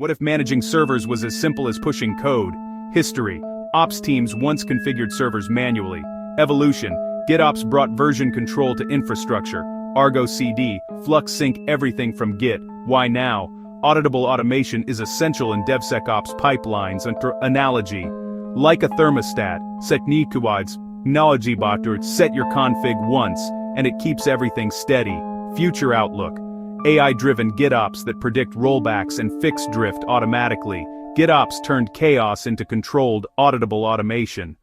What if managing servers was as simple as pushing code? History. Ops teams once configured servers manually. Evolution. GitOps brought version control to infrastructure. Argo CD, Flux sync everything from Git. Why now? Auditable automation is essential in DevSecOps pipelines. Analogy. Like a thermostat, set your config once, and it keeps everything steady. Future outlook. AI-driven GitOps that predict rollbacks and fix drift automatically. GitOps turned chaos into controlled, auditable automation.